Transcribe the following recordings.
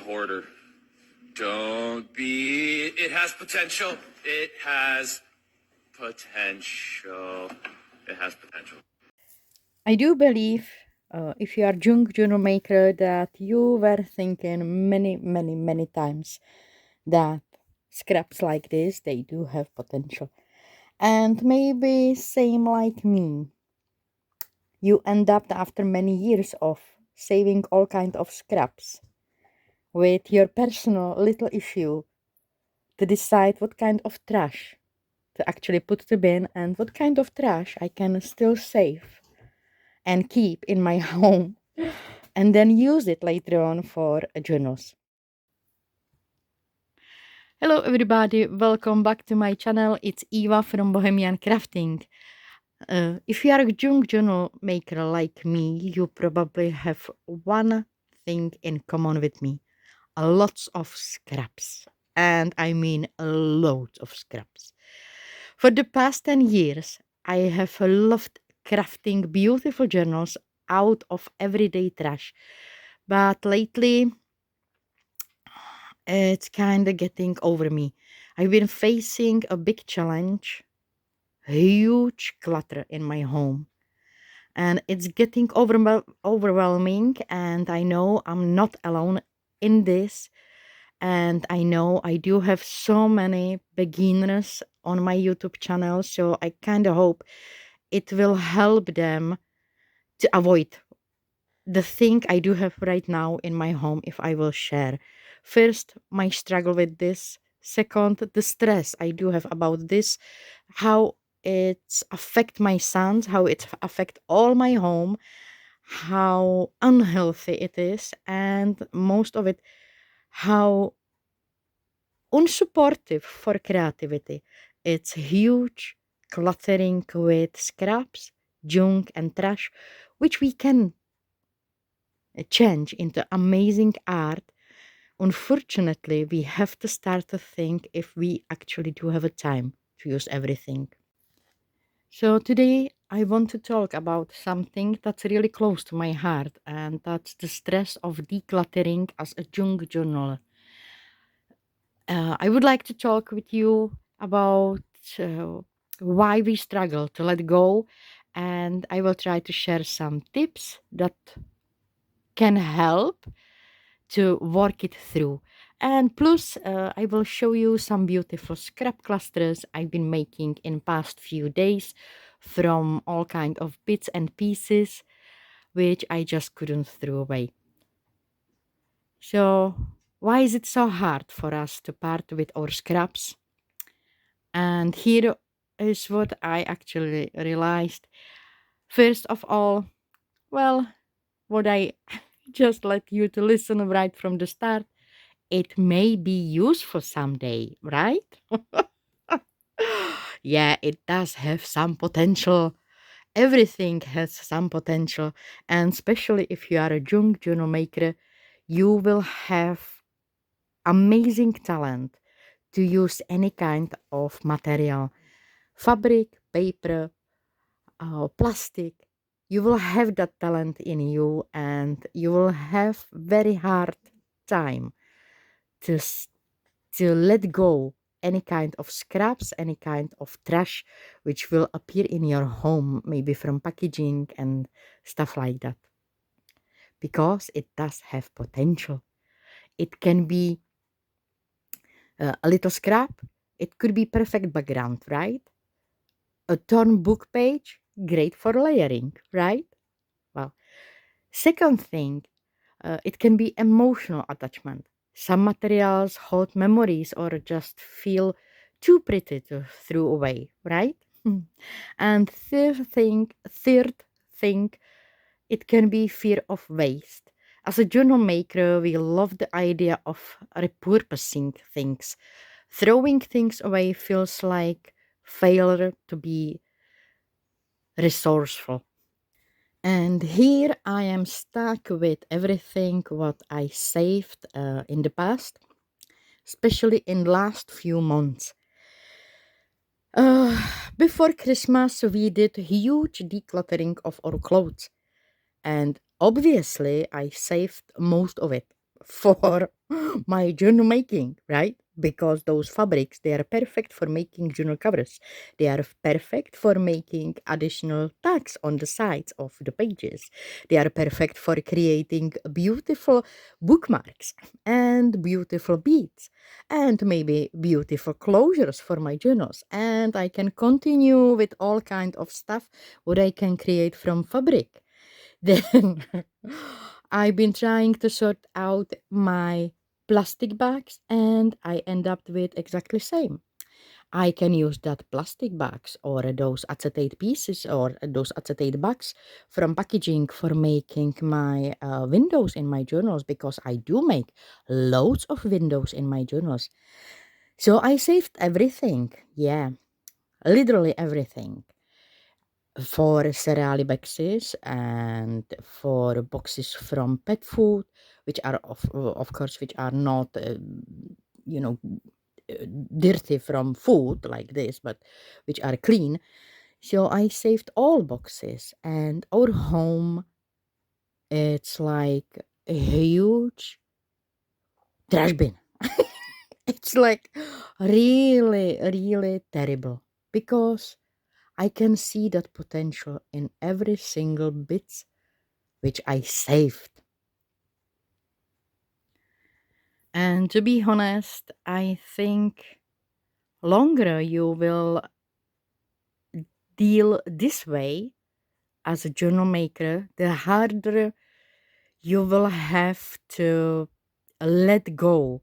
hoarder. Don't be. It has potential. It has potential. It has potential. I do believe, if you are junk journal maker, that you were thinking many times that scraps like this, they do have potential. And maybe same like me, you end up after many years of saving all kind of scraps with your personal little issue to decide what kind of trash to actually put to bin and what kind of trash I can still save and keep in my home and then use it later on for journals. Hello everybody, welcome back to my channel. It's Eva from Bohemian Crafting. If you are a junk journal maker like me, you probably have one thing in common with me. Lots of scraps. And I mean a lot of scraps. For the past 10 years, I have loved crafting beautiful journals out of everyday trash. But lately, it's kind of getting over me. I've been facing a big challenge, huge clutter in my home. And it's getting overwhelming. And I know I'm not alone in this. And I know I do have so many beginners on my YouTube channel. So I kind of hope it will help them to avoid the thing I do have right now in my home if I will share. First, my struggle with this. Second, the stress I do have about this, how it's affect my sons, how it affect all my home, how unhealthy it is, and most of it, how unsupportive for creativity. It's huge cluttering with scraps, junk, and trash, which we can change into amazing art. Unfortunately, we have to start to think if we actually do have a time to use everything. So today I want to talk about something that's really close to my heart, and that's the stress of decluttering as a junk journaler. I would like to talk with you about why we struggle to let go, and I will try to share some tips that can help to work it through. And plus, I will show you some beautiful scrap clusters I've been making in past few days from all kind of bits and pieces, which I just couldn't throw away. So, why is it so hard for us to part with our scraps? And here is what I actually realized. First of all, well, what I just let you to listen right from the start, it may be useful someday, right? Yeah, it does have some potential. Everything has some potential. And especially if you are a junk journal maker, you will have amazing talent to use any kind of material, fabric, paper, plastic. You will have that talent in you, and you will have very hard time to to let go any kind of scraps, any kind of trash which will appear in your home, maybe from packaging and stuff like that, because it does have potential. It can be a little scrap, it could be perfect background, right? A torn book page, great for layering, right? Well, second thing, it can be emotional attachment. Some materials hold memories or just feel too pretty to throw away, right? And third thing, it can be fear of waste. As a journal maker, we love the idea of repurposing things. Throwing things away feels like failure to be resourceful. And here I am stuck with everything what I saved in the past, especially in last few months. Uh, Before Christmas, we did huge decluttering of our clothes, and obviously I saved most of it. for my journal making, right? Because those fabrics, they are perfect for making journal covers. They are perfect for making additional tags on the sides of the pages. They are perfect for creating beautiful bookmarks and beautiful beads and maybe beautiful closures for my journals. And I can continue with all kind of stuff what I can create from fabric. Then I've been trying to sort out my plastic bags and I end up with exactly same. I can use that plastic bags or those acetate pieces or those acetate bags from packaging for making my windows in my journals because I do make loads of windows in my journals. So I saved everything. Yeah, literally everything for cereal boxes and for boxes from pet food, which are of course which are not you know dirty from food like this, but which are clean. So I saved all boxes, and our home, it's like a huge trash bin. It's like really, really terrible because I can see that potential in every single bit which I saved. And to be honest, I think longer you will deal this way as a journal maker, the harder you will have to let go.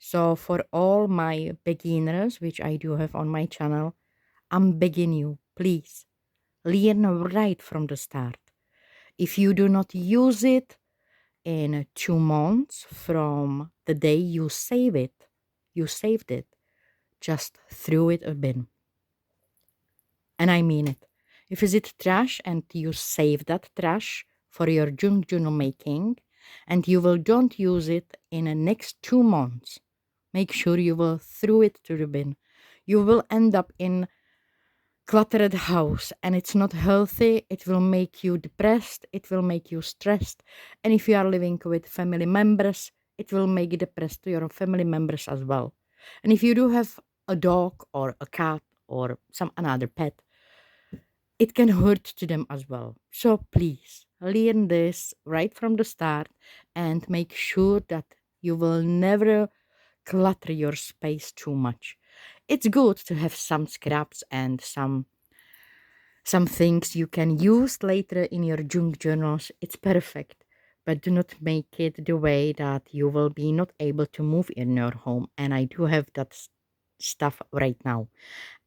So for all my beginners, which I do have on my channel, I'm begging you, please learn right from the start. If you do not use it in 2 months from the day you saved it, just throw it a bin. And I mean it. If is it trash and you save that trash for your junk journal making and you will don't use it in the next 2 months, make sure you will throw it to the bin. You will end up in cluttered house and it's not healthy. It will make you depressed, it will make you stressed, and if you are living with family members, it will make you depressed to your family members as well. And if you do have a dog or a cat or some another pet, it can hurt to them as well. So please learn this right from the start and make sure that you will never clutter your space too much. It's good to have some scraps and some things you can use later in your junk journals. It's perfect. But do not make it the way that you will be not able to move in your home. And I do have that stuff right now.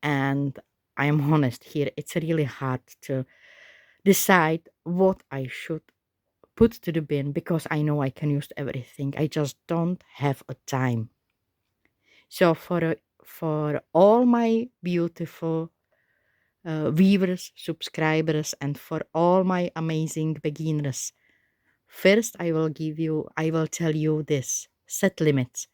And I am honest here, it's really hard to decide what I should put to the bin because I know I can use everything. I just don't have a time. So for all my beautiful viewers, subscribers, and for all my amazing beginners, first I will tell you this: set limits.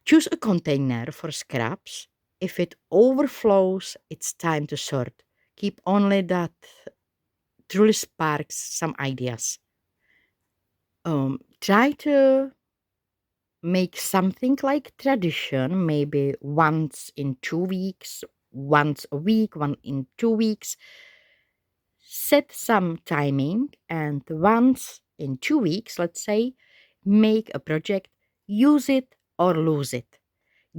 Choose a container for scraps. If it overflows, it's time to sort. Keep only that truly sparks some ideas. Try to make something like tradition, maybe once in 2 weeks, once a week, one in 2 weeks. Set some timing, and once in 2 weeks, let's say, make a project, use it or lose it.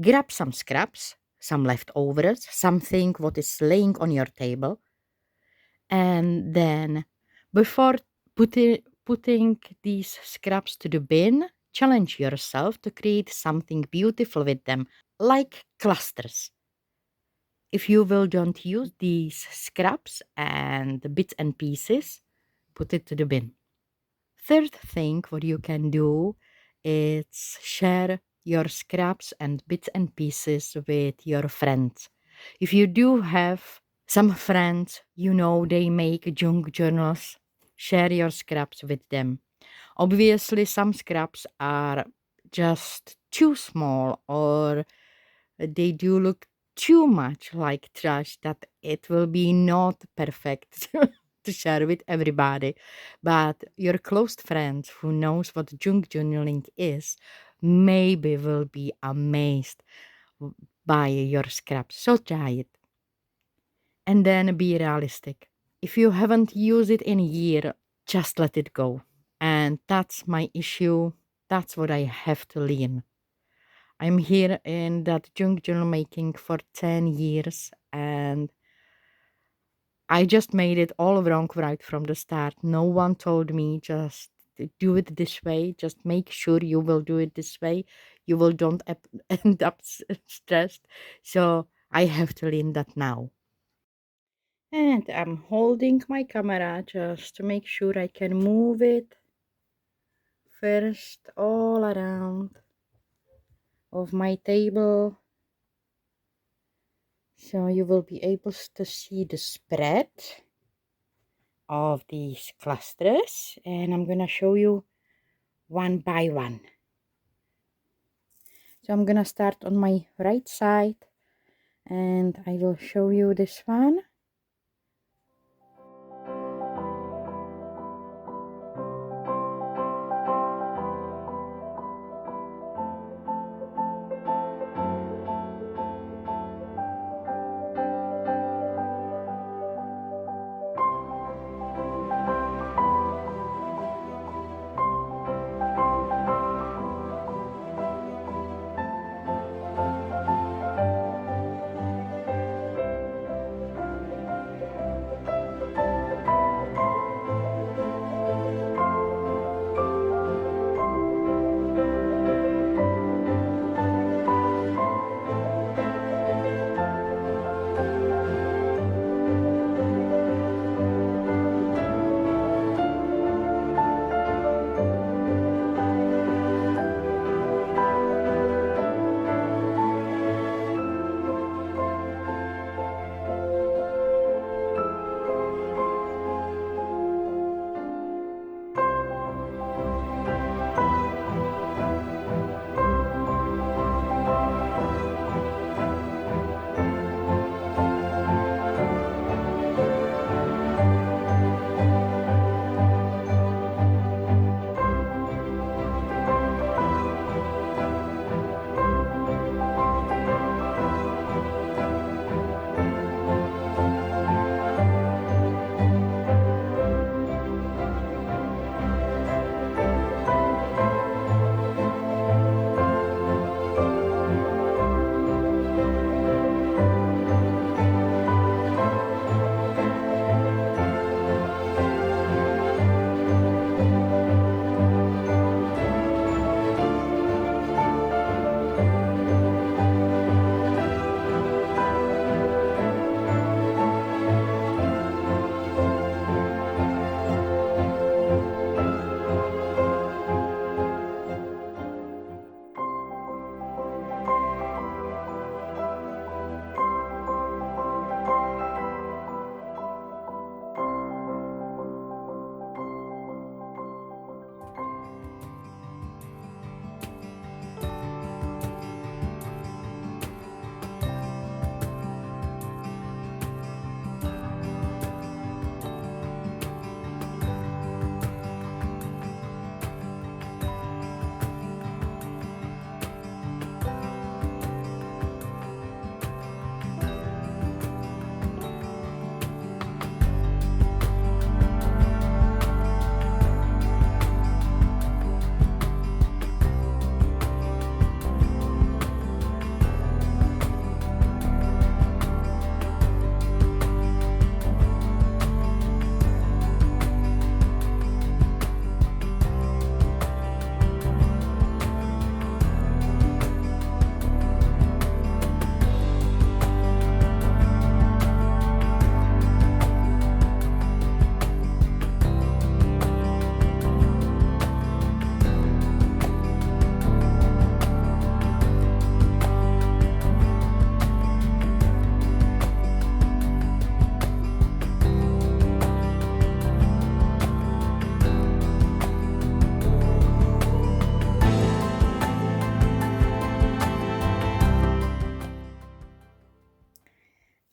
Grab some scraps, some leftovers, something what is laying on your table, and then before putting these scraps to the bin, challenge yourself to create something beautiful with them, like clusters. If you will don't use these scraps and bits and pieces, put it to the bin. Third thing what you can do is share your scraps and bits and pieces with your friends. If you do have some friends, you know they make junk journals, share your scraps with them. Obviously, some scraps are just too small or they do look too much like trash that it will be not perfect to share with everybody. But your close friends who knows what junk journaling is maybe will be amazed by your scraps. So try it. And then be realistic. If you haven't used it in a year, just let it go. And that's my issue. That's what I have to learn. I'm here in that junk journal making for 10 years and I just made it all wrong right from the start. No one told me just do it this way. Just make sure you will do it this way. You will don't end up stressed. So I have to learn that now. And I'm holding my camera just to make sure I can move it first all around of my table. So you will be able to see the spread of these clusters. And I'm going to show you one by one. So I'm going to start on my right side and I will show you this one.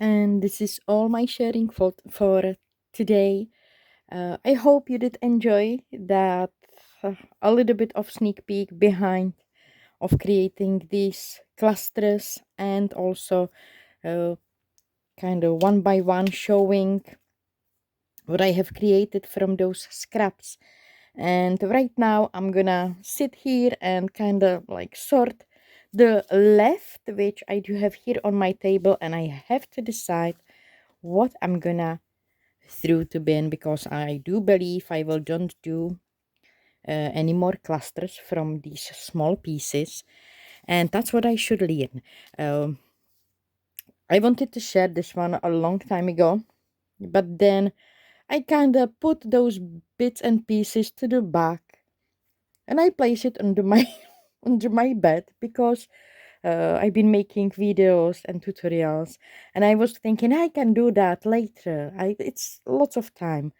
And this is all my sharing for today. I hope you did enjoy that a little bit of sneak peek behind of creating these clusters, and also uh, kind of one by one showing what I have created from those scraps. And right now I'm gonna sit here and kind of like sort the left, which I do have here on my table, and I have to decide what I'm gonna throw to bin, because I do believe I will don't do any more clusters from these small pieces, and that's what I should learn. I wanted to share this one a long time ago, but then I kind of put those bits and pieces to the back, and I place it under my under my bed, because I've been making videos and tutorials, and I was thinking I can do that later. It's lots of time,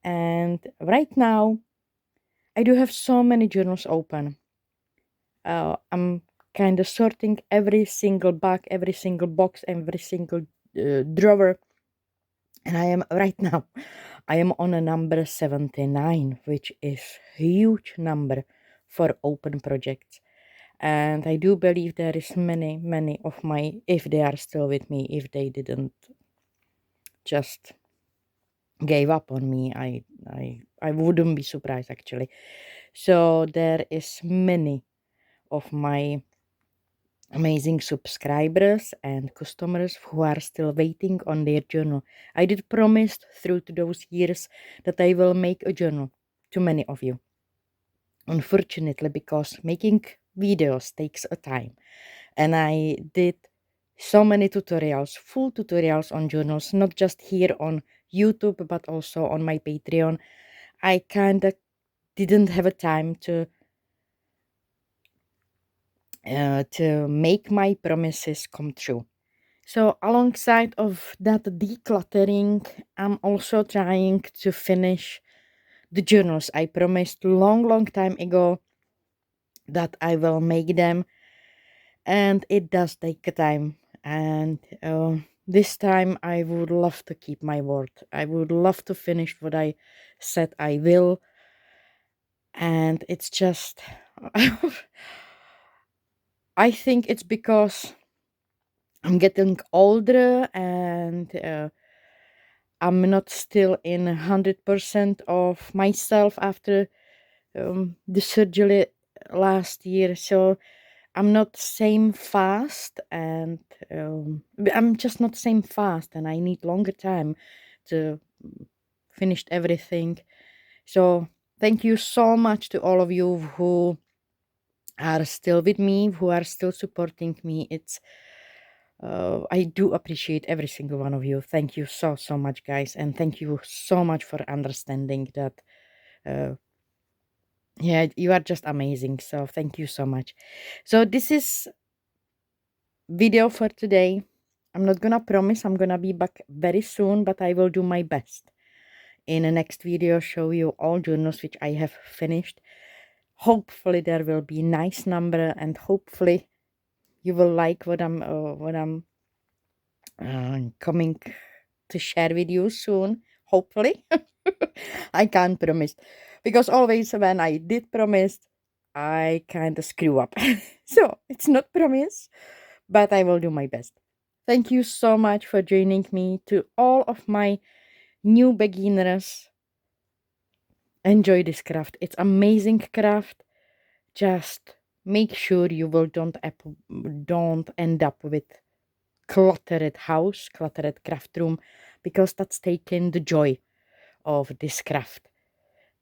and right now I do have so many journals open. I'm kind of sorting every single bag, every single box, every single drawer, and I am right now. I am on a number 79, which is huge number for open projects. And I do believe there is many of my, if they are still with me, if they didn't just gave up on me, I wouldn't be surprised actually. So there is many of my amazing subscribers and customers who are still waiting on their journal. I did promise through to those years that I will make a journal to many of you. Unfortunately, because making videos takes a time, and I did so many tutorials, full tutorials on journals, not just here on YouTube, but also on my Patreon. I kind of didn't have a time to make my promises come true. So alongside of that decluttering, I'm also trying to finish the journals. I promised long time ago that I will make them, and it does take a time. And this time I would love to keep my word. I would love to finish what I said I will. And it's just, I think it's because I'm getting older, and I'm not still in 100% of myself after the surgery last year. So I'm not same fast, and I'm just not same fast, and I need longer time to finish everything. So thank you so much to all of you who are still with me, who are still supporting me. It's I do appreciate every single one of you. Thank you so much, guys, and thank you so much for understanding that. Uh, yeah, you are just amazing. So thank you so much. So this is video for today. I'm not gonna promise I'm gonna be back very soon, but I will do my best. In the next video, show you all journals which I have finished. Hopefully there will be nice number, and hopefully you will like what I'm coming to share with you soon. Hopefully. I can't promise, because always when I did promise, I kind of screw up. So it's not promise, but I will do my best. Thank you so much for joining me. To all of my new beginners, enjoy this craft. It's amazing craft. Just make sure you will don't end up with cluttered house, cluttered craft room, because that's taking the joy of this craft.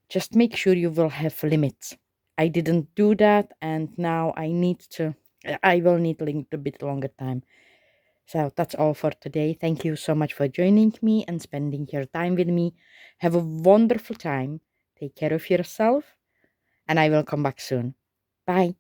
Just make sure you will have limits. I didn't do that, and now I will need a bit longer time. So that's all for today. Thank you so much for joining me and spending your time with me. Have a wonderful time. Take care of yourself, and I will come back soon. Bye.